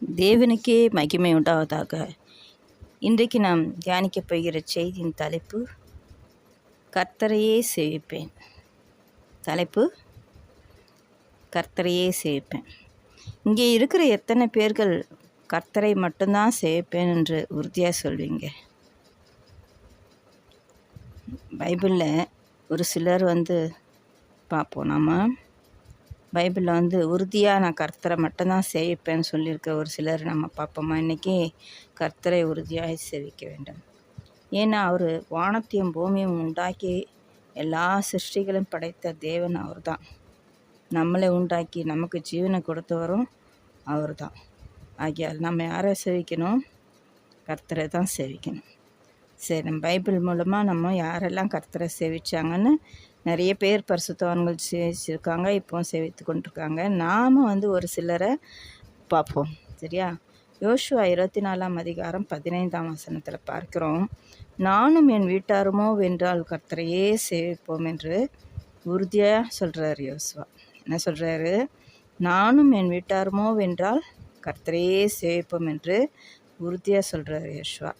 தேவனுக்கே மகிமை உண்டாவதாக. இன்றைக்கு நாம் தியானிக்கப் போகிற செய்தியின் தலைப்பு கர்த்தரையே சேவிப்பேன். தலைப்பு கர்த்தரையே சேவிப்பேன். இங்கே இருக்கிற எத்தனை பேர்கள் கர்த்தரை மட்டும்தான் சேவிப்பேன் என்று உறுதியாக சொல்வீங்க? பைபிளில் ஒரு சிலர் பார்ப்போம். நாம் பைபிளில் உறுதியாக நான் கர்த்தரை மட்டும்தான் சேவிப்பேன்னு சொல்லியிருக்க ஒரு சிலர் நம்ம பார்ப்போமா? இன்றைக்கி கர்த்தரை உறுதியாக சேவிக்க வேண்டும். ஏன்னா அவர் வானத்தையும் பூமியும் உண்டாக்கி எல்லா சிருஷ்டிகளும் படைத்த தேவன் அவர் தான். நம்மளை உண்டாக்கி நமக்கு ஜீவனை கொடுத்தவரும் அவர் தான். ஆகியால் நம்ம யாரை சேவிக்கணும்? கர்த்தரை தான் சேவிக்கணும். சரி, நம்ம பைபிள் மூலமாக நம்ம யாரெல்லாம் கர்த்தரை சேவிச்சாங்கன்னு நிறைய பேர் பரிசுத்தவான்கள் சேவிச்சிருக்காங்க, இப்போவும் சேவித்து கொண்டிருக்காங்க. நாம் ஒரு சிலரை பார்ப்போம். சரியா? யோசுவா 24ஆம் அதிகாரம் 15ஆம் வசனத்தில் பார்க்கிறோம். நானும் என் வீட்டாருமோ வென்றால் கர்த்தரையே சேவிப்போம் என்று உறுதியாக சொல்கிறார் யோசுவா. என்ன சொல்கிறாரு? நானும் என் வீட்டாருமோ வென்றால் கர்த்தரையே சேவிப்போம் என்று உறுதியாக சொல்கிறார் யோசுவா.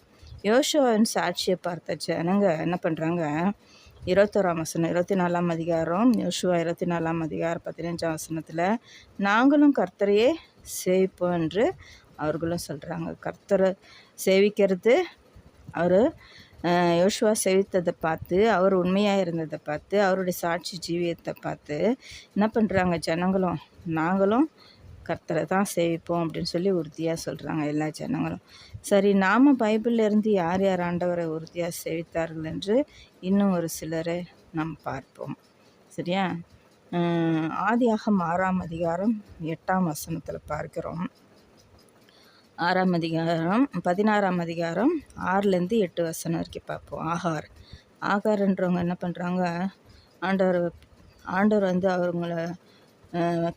யோசுவாவின் சாட்சியை பார்த்த ஜனங்க என்ன பண்ணுறாங்க? 21ஆம் வசனம் 24ஆம் அதிகாரம் யோசுவா 24ஆம் அதிகாரம் 15ஆம் வசனத்தில் நாங்களும் கர்த்தரையே சேவிப்போம் என்று அவர்களும் சொல்கிறாங்க. கர்த்தரை சேவிக்கிறது அவர் யோசுவா சேவித்ததை பார்த்து, அவர் உண்மையாக இருந்ததை பார்த்து, அவருடைய சாட்சி ஜீவியத்தை பார்த்து என்ன பண்ணுறாங்க? ஜனங்களும் நாங்களும் கர்த்தரை தான் சேவிப்போம் அப்படின்னு சொல்லி உறுதியாக சொல்கிறாங்க எல்லா ஜனங்களும். சரி, நாம் பைபிளில் இருந்து யார் யார் ஆண்டவரை உறுதியாக சேவித்தார்கள் என்று இன்னும் ஒரு சிலரை நாம் பார்ப்போம். சரியா? ஆதியாகமம் 6ஆம் அதிகாரம் 8ஆம் வசனத்தில் பார்க்கிறோம். 6ஆம் அதிகாரம் 16ஆம் அதிகாரம் 6லேருந்து 8 வசனம் வரைக்கும் பார்ப்போம். ஆகார்ன்றவங்க என்ன பண்ணுறாங்க? ஆண்டவர் அவங்கள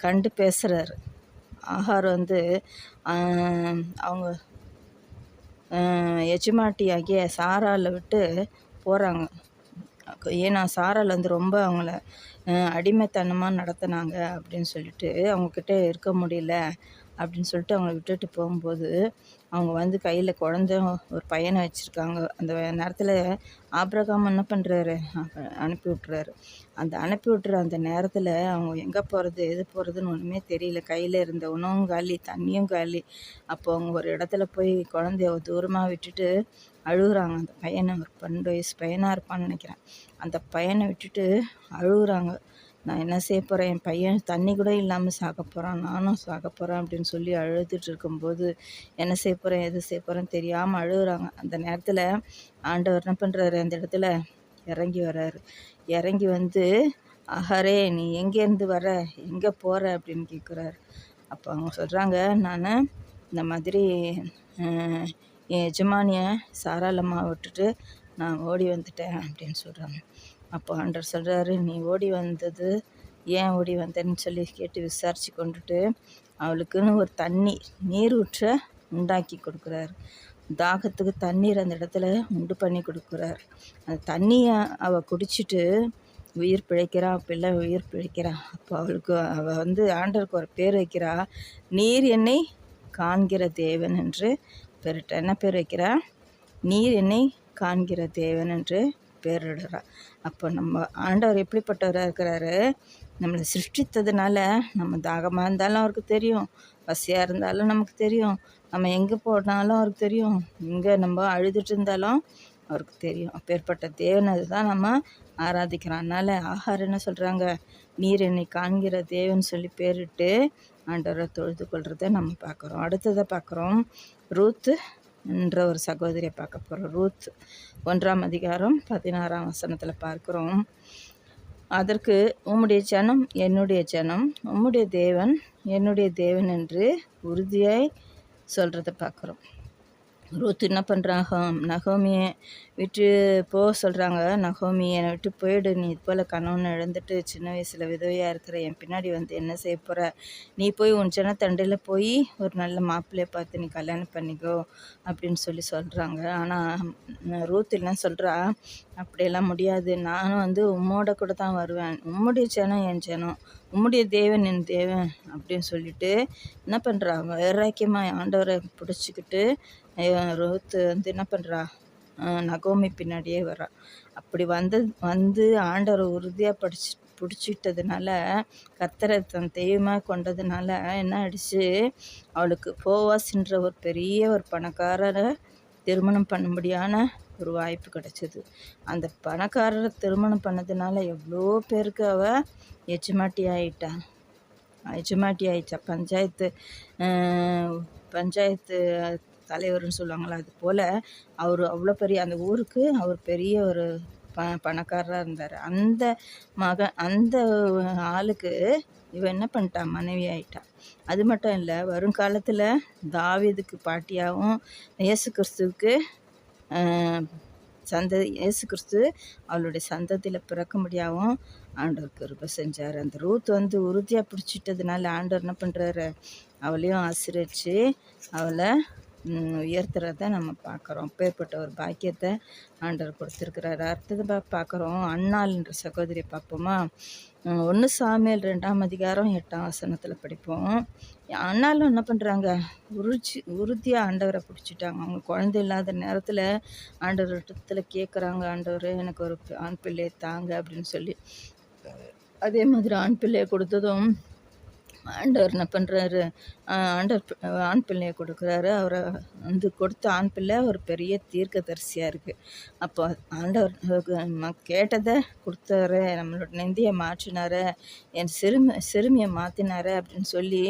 கண்டு பேசுகிறாரு. ஆகார் அவங்க எஜமாட்டியாகிய சாராளை விட்டு போகிறாங்க. ஏன்னா சாராள் ரொம்ப அவங்கள அடிமைத்தனமாக நடத்தினாங்க அப்படின்னு சொல்லிட்டு அவங்கக்கிட்ட இருக்க முடியல அப்படின்னு சொல்லிட்டு அவங்கள விட்டுட்டு போகும்போது அவங்க கையில் குழந்தை ஒரு பையனை வச்சுருக்காங்க. அந்த நேரத்தில் ஆபிரகாம் என்ன பண்ணுறாரு? அனுப்பி விட்டுறாரு. அனுப்பி விட்டுற அந்த நேரத்தில் அவங்க எங்கே போகிறது எது போகிறதுன்னு ஒன்றுமே தெரியல. கையில் இருந்த உணவும் காலி, தண்ணியும் காலி. அப்போ அவங்க ஒரு இடத்துல போய் குழந்தைய தூரமாக விட்டுட்டு அழுகுறாங்க. அந்த பையனை, ஒரு 12 வயசு பையனாக இருப்பான்னு நினைக்கிறேன். அந்த பையனை விட்டுட்டு அழுகுறாங்க. நான் என்ன செய்ய போகிறேன்? என் பையன் தண்ணி கூட இல்லாமல் சாக போகிறான், நானும் சாக போகிறேன் அப்படின்னு சொல்லி அழுதுட்டு இருக்கும்போது என்ன செய்ய போகிறேன் எது செய்ய போகிறேன்னு தெரியாமல் அழுகுறாங்க. அந்த நேரத்தில் ஆண்டவர் என்ன பண்ணுறாரு? அந்த இடத்துல இறங்கி வர்றாரு. இறங்கி ஆகாரே, நீ எங்கேருந்து வர, எங்கே போகிற அப்படின்னு கேட்குறாரு. அப்போ அவங்க சொல்கிறாங்க, நான் இந்த மாதிரி என் எஜமானியை சாராளம்மா விட்டுட்டு நான் ஓடி வந்துட்டேன் அப்படின்னு சொல்கிறாங்க. அப்போ ஆண்டவர் சொல்கிறாரு, நீ ஓடி வந்தது ஏன் ஓடி வந்தேன்னு சொல்லி கேட்டு விசாரித்து கொண்டுட்டு அவளுக்குன்னு ஒரு நீர் ஊற்ற உண்டாக்கி கொடுக்குறாரு. தாகத்துக்கு தண்ணீர் அந்த இடத்துல உண்டு பண்ணி கொடுக்குறாரு. அந்த தண்ணியை அவள் குடிச்சிட்டு உயிர் பிழைக்கிறா, பிள்ளை உயிர் பிழைக்கிறா. அப்போ அவளுக்கு அவள் ஆண்டவருக்கு ஒரு பேர் வைக்கிறா, நீர் என்னை காண்கிற தேவன் என்று பேரிட்ட. என்ன பேர் வைக்கிறா? நீர் என்னை காண்கிற தேவன் என்று பேரிடுறா. அப்போ நம்ம ஆண்டவர் எப்படிப்பட்டவராக இருக்கிறாரு? நம்மளை சிருஷ்டித்ததுனால நம்ம தாகமாக இருந்தாலும் அவருக்கு தெரியும், பசியாக இருந்தாலும் நமக்கு தெரியும், நம்ம எங்கே போனாலும் அவருக்கு தெரியும், எங்கே நம்ம அழுதுட்டு இருந்தாலும் அவருக்கு தெரியும். அப்பேற்பட்ட தேவன் அதுதான் நம்ம ஆராதிக்கிறோம். அதனால் ஆகார் என்ன சொல்கிறாங்க? நீர் என்னை காண்கிற தேவன் சொல்லி பேரிட்டு ஆண்டவரை தொழுது கொள்கிறத நம்ம பார்க்குறோம். அடுத்ததை பார்க்குறோம், ரூத்து என்ற ஒரு சகோதரியை பார்க்க போகிறோம். ரூத் 1ஆம் அதிகாரம் 16ஆம் வசனத்தில் பார்க்குறோம். அதற்கு உம்முடைய ஜனம் என்னுடைய ஜனம், உம்முடைய தேவன் என்னுடைய தேவன் என்று உறுதியாய் சொல்கிறத பார்க்குறோம். ரூத் என்ன பண்ணுறாங்க, நகோமியை விட்டு போக சொல்கிறாங்க. நகோமி, என்னை விட்டு போயிடு, நீ இது போல் கணவனை இழந்துட்டு சின்ன வயசில் விதவையாக இருக்கிற, என் பின்னாடி வந்து என்ன செய்ய போகிற, நீ போய் உன் ஜனத்தண்டையில் போய் ஒரு நல்ல மாப்பிள்ளையை பார்த்து நீ கல்யாணம் பண்ணிக்கோ அப்படின்னு சொல்கிறாங்க. ஆனால் ரூத் என்ன சொல்கிறா, அப்படியெல்லாம் முடியாது, நானும் வந்து உம்மோட கூட தான் வருவேன், உம்முடைய ஜனம் என் ஜனம், உம்முடைய தேவன் என் தேவன் அப்படின்னு சொல்லிட்டு என்ன பண்ணுறா, வைராக்கியமாக ஆண்டவரை பிடிச்சிக்கிட்டு ரூத் வந்து என்ன பண்ணுறா, நகோமி பின்னாடியே வரா. அப்படி வந்து ஆண்டவரை உறுதியாக பிடிச்சிட்டதுனால, கர்த்தரை தன் தெய்வமாக கொண்டதுனால என்ன ஆயிடுச்சு, அவளுக்கு போவாஸ்ன்ற ஒரு பெரிய ஒரு பணக்காரரை திருமணம் பண்ணும்படியான ஒரு வாய்ப்பு கிடச்சிது. அந்த பணக்காரரை திருமணம் பண்ணதுனால எவ்வளோ பேருக்கு அவள் எஜமாட்டி ஆயிட்டா. பஞ்சாயத்து தலைவர்னு சொல்லுவாங்களா, அது போல் அவர் அவ்வளோ பெரிய அந்த ஊருக்கு அவர் பெரிய ஒரு பணக்காரராக இருந்தார். அந்த ஆளுக்கு இவன் என்ன பண்ணிட்டா, மனைவி ஆயிட்டா. அது மட்டும் இல்லை, வருங்காலத்தில் தாவீதுக்கு பாட்டியாகவும் இயேசு கிறிஸ்துவுக்கு இயேசு கிறிஸ்து அவளுடைய சந்ததியில் பிறக்கும்படியாகவும் ஆண்டவர் கிருபை செஞ்சார். அந்த ரூத் வந்து உறுதியாக பிடிச்சிட்டதுனால ஆண்டவர் என்ன பண்ணுறாரு, அவளையும் ஆசீர்வதிச்சு அவளை உயர்த்துறத நம்ம பார்க்குறோம். அப்பேற்பட்ட ஒரு பாக்கியத்தை ஆண்டவர் கொடுத்துருக்கிறாரு. அடுத்தது பார்க்குறோம், அன்னாள் என்ற சகோதரியை பார்ப்போமா. 1 சாமுவேல் 2ஆம் அதிகாரம் 8ஆம் வசனத்தில் படிப்போம். அன்னாலும் என்ன பண்ணுறாங்க, உறுதியாக ஆண்டவரை பிடிச்சிட்டாங்க. அவங்க குழந்தை இல்லாத நேரத்தில் ஆண்டவரிடத்தில் கேட்குறாங்க, ஆண்டவர் எனக்கு ஒரு ஆண் பிள்ளையை தாங்க அப்படின்னு சொல்லி. அதே மாதிரி ஆண் பிள்ளையை கொடுத்ததும் ஆண்டவர் என்ன பண்ணுறாரு, ஆண் பிள்ளையை கொடுக்குறாரு. அவரை வந்து கொடுத்த ஆண் பிள்ளை ஒரு பெரிய தீர்க்கதரிசியாக இருக்குது. அப்போ ஆண்டவர் கேட்டதை கொடுத்தாரு, நம்மளோட நெந்தியை மாற்றினாரு, என் சிறுமியை மாற்றினாரு அப்படின்னு சொல்லி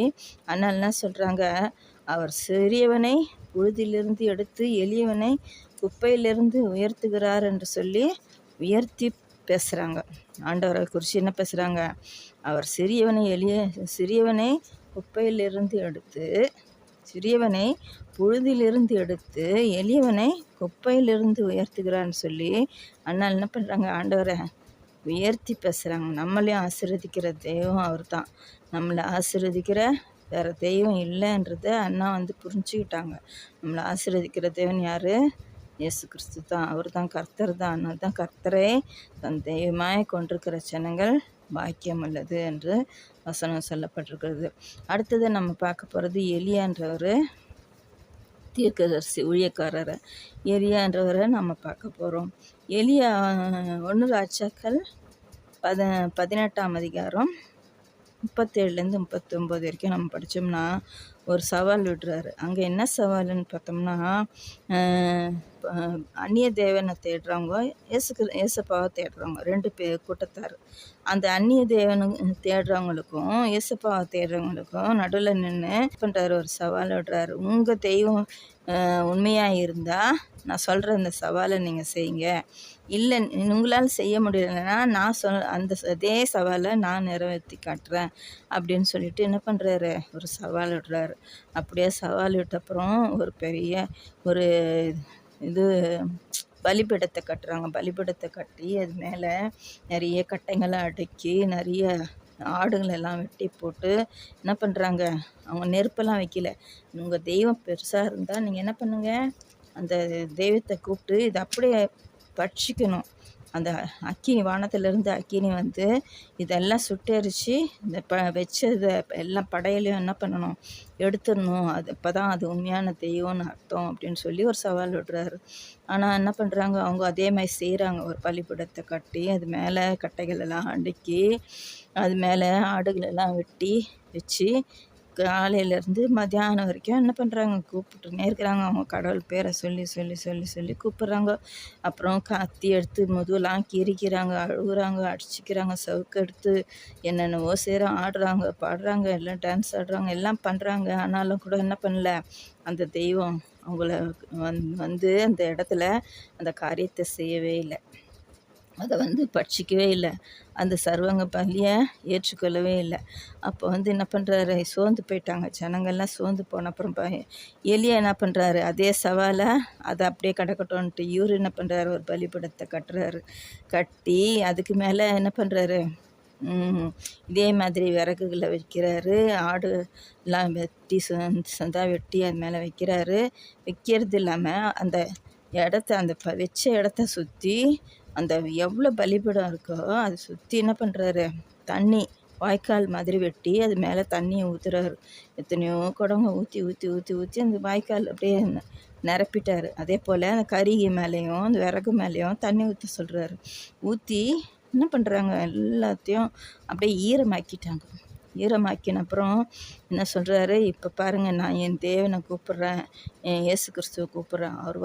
அண்ணாலாம் சொல்கிறாங்க. அவர் சிறியவனை புழுதியிலிருந்து எடுத்து எளியவனை குப்பையிலிருந்து உயர்த்துகிறார் என்று சொல்லி உயர்த்தி பேசுகிறாங்க. ஆண்டவரை குறித்து என்ன பேசுகிறாங்க, அவர் சிறியவனை குப்பையிலிருந்து எடுத்து, சிறியவனை புழுதியிலிருந்து எடுத்து எளியவனை குப்பையிலிருந்து உயர்த்துகிறான்னு சொல்லி அண்ணால் என்ன பண்ணுறாங்க, ஆண்டவரை உயர்த்தி பேசுகிறாங்க. நம்மளையும் ஆசீர்வதிக்கிற தெய்வம் அவர் தான். நம்மளை ஆசீர்வதிக்கிற வேறு தெய்வம் இல்லைன்றத அண்ணா வந்து புரிஞ்சுக்கிட்டாங்க. நம்மளை ஆசீர்வதிக்கிற தெய்வன் யார், இயேசு கிறிஸ்து தான். அவர் தான் கர்த்தர் தான். அதனால தான் கர்த்தரை தன் தெய்வமாய் கொண்டிருக்கிற ஜனங்கள் பாக்கியம் உள்ளது என்று வசனம் சொல்லப்பட்டிருக்கிறது. அடுத்தது நம்ம பார்க்க போகிறது எலியான்றவர் தீர்க்கதரிசி ஊழியக்காரரை. எலியான்றவரை நம்ம பார்க்க போகிறோம். எலியா 1 ராஜாக்கள் 18ஆம் அதிகாரம் 37லேருந்து 39 வரைக்கும் நம்ம படித்தோம்னா ஒரு சவால் விடுறாரு. அங்கே என்ன சவாலுன்னு பார்த்தோம்னா, அந்நிய தேவனை தேடுறவங்க, ஏசப்பாவை தேடுறவங்க 2 கூட்டத்தார். அந்த அந்நிய தேவனை தேடுறவங்களுக்கும் ஏசப்பாவை தேடுறவங்களுக்கும் நடுவில் நின்று பண்ணுறாரு, ஒரு சவால் விடுறாரு. உங்கள் தெய்வம் உண்மையாக இருந்தால் நான் சொல்கிற இந்த சவாலை நீங்கள் செய்யுங்க, இல்லை உங்களால் செய்ய முடியலைன்னா நான் அதே சவாலை நான் நிறைவேற்றி காட்டுறேன் அப்படின்னு சொல்லிட்டு என்ன பண்ணுறாரு, ஒரு சவால் விடுறாரு. அப்படியே சவால் விட்டப்புறம் ஒரு பெரிய ஒரு பலிபீடத்தை கட்டுறாங்க. பலிபீடத்தை கட்டி அது மேலே நிறைய கட்டைங்களை அடுக்கி நிறைய ஆடுகளெல்லாம் வெட்டி போட்டு என்ன பண்ணுறாங்க, அவங்க நெருப்பெல்லாம் வைக்கல. உங்கள் தெய்வம் பெருசாக இருந்தால் நீங்கள் என்ன பண்ணுங்கள், அந்த தெய்வத்தை கூப்பிட்டு இதை அப்படியே பட்சிக்கணும். அந்த அக்கினி, வானத்திலேருந்து அக்கினி வந்து இதெல்லாம் சுட்டெரித்து இந்த வச்சதை எல்லாம் படையிலையும் என்ன பண்ணணும், எடுத்துடணும். அப்போ தான் அது உண்மையான தெய்வம்னு அர்த்தம் அப்படின்னு சொல்லி ஒரு சவால் விடுறாரு. ஆனால் என்ன பண்ணுறாங்க, அவங்க அதே மாதிரி செய்கிறாங்க. ஒரு பலிபீடத்தை கட்டி அது மேலே கட்டைகள் எல்லாம் அடுக்கி அது மேலே ஆடுகளெல்லாம் வெட்டி வச்சு காலையிலேருந்து மத்தியானம் வரைக்கும் என்ன பண்ணுறாங்க, கூப்பிட்டுனே இருக்கிறாங்க. அவங்க கடவுள் பேரை சொல்லி சொல்லி சொல்லி சொல்லி கூப்பிட்றாங்க. அப்புறம் கத்தி எடுத்து முதுகெல்லாம் கிரிக்கிறாங்க, அழுகுறாங்க, அடிச்சிக்கிறாங்க, சவுக்கு எடுத்து என்னென்னவோ செய்கிறாங்க, ஆடுறாங்க, பாடுறாங்க, எல்லாம் டான்ஸ் ஆடுறாங்க, எல்லாம் பண்ணுறாங்க. ஆனாலும் கூட என்ன பண்ணல, அந்த தெய்வம் அவங்கள வந்து அந்த இடத்துல அந்த காரியத்தை செய்யவே இல்லை. அதை பட்சிக்கவே இல்லை. அந்த சர்வங்க பலியை ஏற்றுக்கொள்ளவே இல்லை. அப்போ என்ன பண்ணுறாரு, சோர்ந்து போயிட்டாங்க ஜனங்கள்லாம். சோர்ந்து போன அப்புறம் எலியா என்ன பண்ணுறாரு, அதே சவாலை அதை அப்படியே கிடக்கட்டும்ன்ட்டு இவர் என்ன பண்ணுறாரு, ஒரு பலிபீடத்தை கட்டுறாரு. கட்டி அதுக்கு மேலே என்ன பண்ணுறாரு, இதே மாதிரி விறகுகளை வைக்கிறாரு. ஆடுலாம் வெட்டி சந்தா வெட்டி அது மேலே வைக்கிறாரு. வைக்கிறது இல்லாமல் அந்த இடத்த அந்த வச்ச இடத்த சுற்றி அந்த எவ்வளோ பலிபீடம் இருக்கோ அதை சுற்றி என்ன பண்ணுறாரு, தண்ணி வாய்க்கால் மாதிரி வெட்டி அது மேலே தண்ணியை ஊற்றுறாரு. எத்தனையோ குடங்க ஊற்றி ஊற்றி ஊற்றி ஊற்றி அந்த வாய்க்கால் அப்படியே நிரப்பிட்டார். அதே போல் அந்த கறிகை மேலேயும் அந்த விறகு மேலேயும் தண்ணி ஊற்ற சொல்கிறாரு. ஊற்றி என்ன பண்ணுறாங்க, எல்லாத்தையும் அப்படியே ஈரமாக்கிட்டாங்க. ஈரமாக்கின அப்புறம் என்ன சொல்கிறாரு, இப்போ பாருங்கள், நான் என் தேவனை கூப்பிட்றேன், என் இயேசு கிறிஸ்துவை கூப்பிட்றேன். அவர்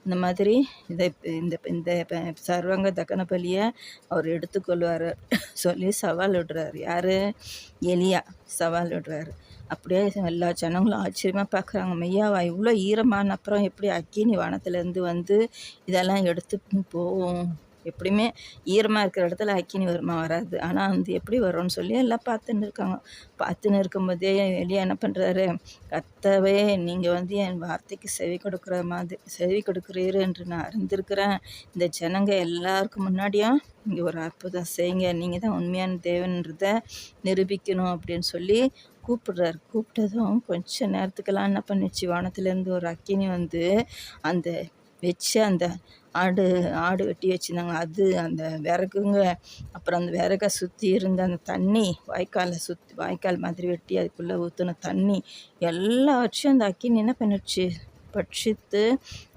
இந்த மாதிரி இதை இந்த இந்த சர்வாங்க தகன பலியை அவர் எடுத்துக்கொள்வார் சொல்லி சவால் விடுறாரு. யார், எலியா சவால் விடுறாரு. அப்படியே எல்லா ஜனங்களும் ஆச்சரியமாக பார்க்குறாங்க. மெய்யாவா, இவ்வளோ ஈரமான அப்புறம் எப்படி அக்கினி வானத்துலேருந்து இதெல்லாம் எடுத்து போகும்? எப்படியுமே ஈரமாக இருக்கிற இடத்துல அக்கினி வருமா, வராது. ஆனால் எப்படி வரும்னு சொல்லி எல்லாம் பார்த்துன்னு இருக்காங்க. பார்த்துன்னு இருக்கும்போதே எலியா என்ன பண்ணுறாரு, கர்த்தாவே, நீங்கள் என் வார்த்தைக்கு செவி கொடுக்குறீரு என்று நான் அறிந்திருக்கிறேன். இந்த ஜனங்க எல்லாருக்கும் முன்னாடியும் இங்கே ஒரு அற்புதம் செய்யுங்க, நீங்கள் தான் உண்மையான தேவன்றதை நிரூபிக்கணும் அப்படின்னு சொல்லி கூப்பிடுறாரு. கூப்பிட்டதும் கொஞ்சம் நேரத்துக்கெல்லாம் என்ன பண்ணிச்சு, வானத்துலேருந்து ஒரு அக்கினி அந்த வச்சு அந்த ஆடு வெட்டி வச்சுருந்தாங்க, அது அந்த விறகுங்க, அப்புறம் அந்த விறகை சுற்றி இருந்த அந்த தண்ணி, வாய்க்கால் மாதிரி வெட்டி அதுக்குள்ளே ஊற்றின தண்ணி எல்லாவற்றையும் அந்த அக்கினி என்ன பண்ணிடுச்சு, பட்சித்து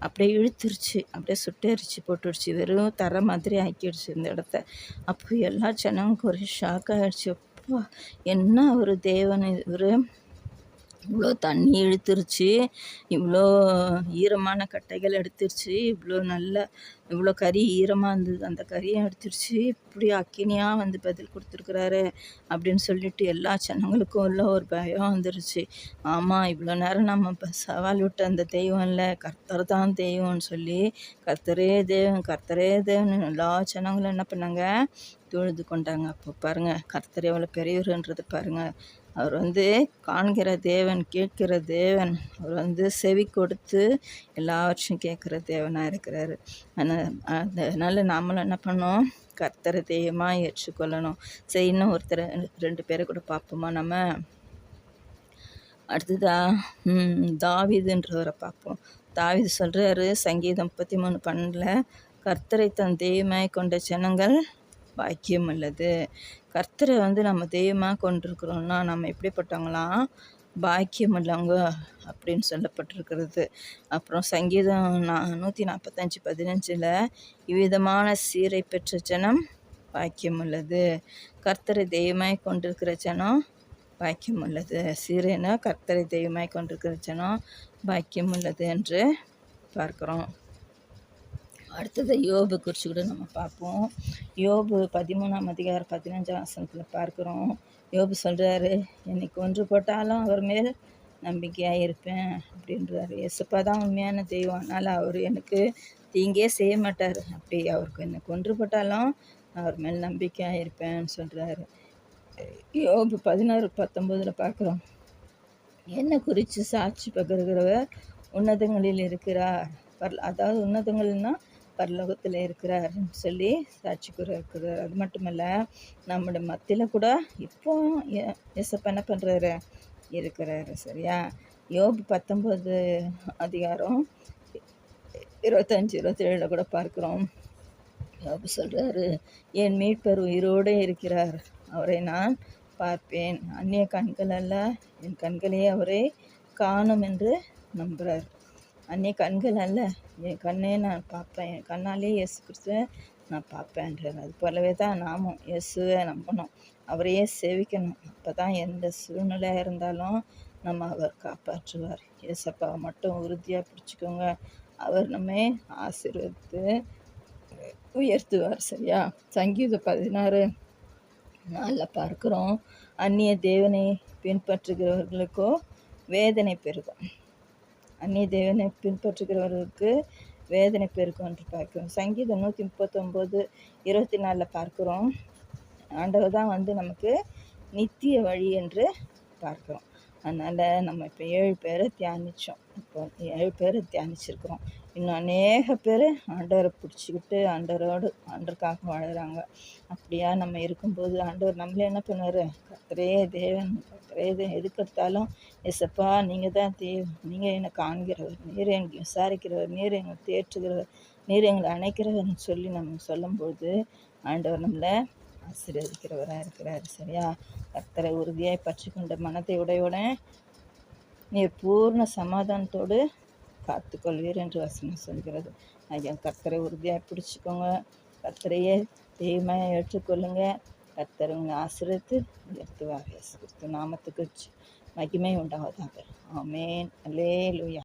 அப்படியே இழுத்துருச்சு, அப்படியே சுட்டரிச்சு போட்டுடுச்சு. வெறும் தர மாதிரி ஆக்கிடுச்சு இந்த இடத்த. அப்போ எல்லா ஜனங்களுக்கும் ஒரு ஷாக் ஆகிடுச்சு. அப்பா, என்ன ஒரு தேவன் இவர், இவ்வளோ தண்ணி இழுத்துருச்சு, இவ்வளோ ஈரமான கட்டைகள் எடுத்துருச்சு, இவ்வளோ கறி ஈரமாக இருந்தது, அந்த கறியை எடுத்துருச்சு, இப்படி அக்கினியாக பதில் கொடுத்துருக்குறாரு அப்படின்னு சொல்லிட்டு எல்லா ஜனங்களுக்கும் உள்ள ஒரு பயம் வந்துருச்சு. ஆமாம், இவ்வளோ நேரம் நம்ம சவால் விட்ட அந்த தெய்வம் இல்லை, கர்த்தர் தான் தெய்வம்னு சொல்லி கர்த்தரே தேவன் எல்லா ஜனங்களும் என்ன பண்ணாங்க, தொழுது கொண்டாங்க. அப்போ பாருங்கள், கர்த்தர் எவ்வளோ பெரியவர்ன்றது பாருங்கள். அவர் காண்கிற தேவன், கேட்கிற தேவன். அவர் செவி கொடுத்து எல்லாவற்றையும் கேட்குற தேவனாக இருக்கிறாரு. அதனால் நாமளும் என்ன பண்ணோம், கர்த்தரை தெய்வமாக ஏற்றுக்கொள்ளணும். சரி, இன்னும் ஒருத்தர் 2 பேரை கூட பார்ப்போமா நம்ம. அடுத்ததா தாவீதுன்றவரை பார்ப்போம். தாவீது சொல்கிறாரு, சங்கீதம் 33:12, கர்த்தரை தன் தெய்வமாய் கொண்ட ஜனங்கள் பாக்கியம் உள்ளது. கர்த்தரை நம்ம தெய்வமாக கொண்டிருக்கிறோம்னா நம்ம எப்படிப்பட்டவங்களாம், பாக்கியம் உள்ளவங்க அப்படின்னு சொல்லப்பட்டிருக்கிறது. அப்புறம் சங்கீதம் 145:15, இவ்விதமான சீரை பெற்ற ஜனம் பாக்கியம் உள்ளது. கர்த்தரை தெய்வமாய் கொண்டிருக்கிற ஜனம் பாக்கியம் உள்ளது. சீரைனா கர்த்தரை தெய்வமாய் கொண்டிருக்கிற ஜனம் பாக்கியம் உள்ளது என்று பார்க்குறோம். அடுத்தது யோபு குறித்து கூட நம்ம பார்ப்போம். யோபு 13:15 பார்க்குறோம். யோபு சொல்கிறாரு, என்னை கொன்று போட்டாலும் அவர் மேல் நம்பிக்கையாக இருப்பேன் அப்படின்றாரு. இயேசுப்பா தான் உண்மையான தெய்வம், அதனால் அவர் எனக்கு தீங்கே செய்ய மாட்டார். அப்படி அவருக்கு என்னை கொன்று போட்டாலும் அவர் மேல் நம்பிக்கையாக இருப்பேன்னு சொல்கிறாரு. யோபு 16:19 பார்க்குறோம். என்னை குறித்து சாட்சி பகிர்கிறவர் உன்னதங்களில் இருக்கிறார், அதாவது உன்னதங்கள்னால் பரலோகத்தில் இருக்கிறாருன்னு சொல்லி சாட்சி கூற இருக்கிறார். அது மட்டுமல்ல, நம்முடைய மத்தியில் கூட இப்போ ஏசப்பா என்ன பண்ணுறாரு, இருக்கிறாரு. சரியா, யோபு 19:25-27 கூட பார்க்குறோம். யோபு சொல்கிறாரு, என் மீட்பர் உயிரோடு இருக்கிறார், அவரை நான் பார்ப்பேன், அந்நிய கண்கள் அல்ல, என் கண்களையே அவரை காணும் என்று நம்புகிறார். அன்னைய கண்கள் அல்ல, என் கண்ணே நான் பார்ப்பேன், என் கண்ணாலே இயேசு கிறிஸ்துவை நான் பார்ப்பேன்றார். அது போலவே தான் நாமும் இயேசுவை நம்பணும், அவரையே சேவிக்கணும். அப்போ தான் எந்த சூழ்நிலையாக இருந்தாலும் அவர் காப்பாற்றுவார். இயேசப்பாவை மட்டும் உறுதியாக பிடிச்சிக்கோங்க, அவர் நம்மை ஆசீர்வதித்து உயர்த்துவார். சரியா, சங்கீதம் 16:4 பார்க்குறோம், அந்நிய தேவனை பின்பற்றுகிறவர்களுக்கோ வேதனை பெருகும். அந்நிய தேவனை பின்பற்றுகிறவர்களுக்கு வேதனை பெருக்கும் என்று பார்க்கிறோம். சங்கீதம் 139:24 பார்க்கிறோம். ஆண்டவர் தான் நமக்கு நித்திய வழி என்று பார்க்கிறோம். அதனால் நம்ம இப்போ 7 பேரை தியானித்தோம். இப்போ 7 பேரை தியானிச்சிருக்கிறோம். இன்னும் அநேக பேர் ஆண்டவரை பிடிச்சிக்கிட்டு ஆண்டவருக்காக வாழுறாங்க. அப்படியா நம்ம இருக்கும்போது ஆண்டவர் நம்மளே என்ன பண்ணுவார்? கர்த்தரே தேவன், கர்த்தரே தேவன், எதுக்கெடுத்தாலும் ஏசப்பா நீங்கள் தான் தேவன், நீங்கள் என்னை காண்கிறவர், நீர் எங்களை விசாரிக்கிறவர், நீர் எங்களை தேற்றுகிறவர், நீர் எங்களை அணைக்கிறவர்னு சொல்லி நம்ம சொல்லும்போது ஆண்டவர் நம்மளை ஆசீர்வதிக்கிறவராக இருக்கிறார். சரியா? கர்த்தரை உறுதியாய் பற்றி கொண்ட மனத்தை உடையோடன் நீர் பூர்ண சமாதானத்தோடு காத்துக்கொள்வீர் என்று வசனம் சொல்கிறது. ஐயா, கர்த்தரை உறுதியாக பிடிச்சிக்கோங்க. கர்த்தரையே தெய்வமாக ஏற்றுக்கொள்ளுங்க. கர்த்தர் உங்களை ஆசீர்வதித்து உயர்த்துவார். இயேசு கிறிஸ்து நாமத்துக்கு மகிமை உண்டாவதாக. ஆமென். அல்லேலூயா.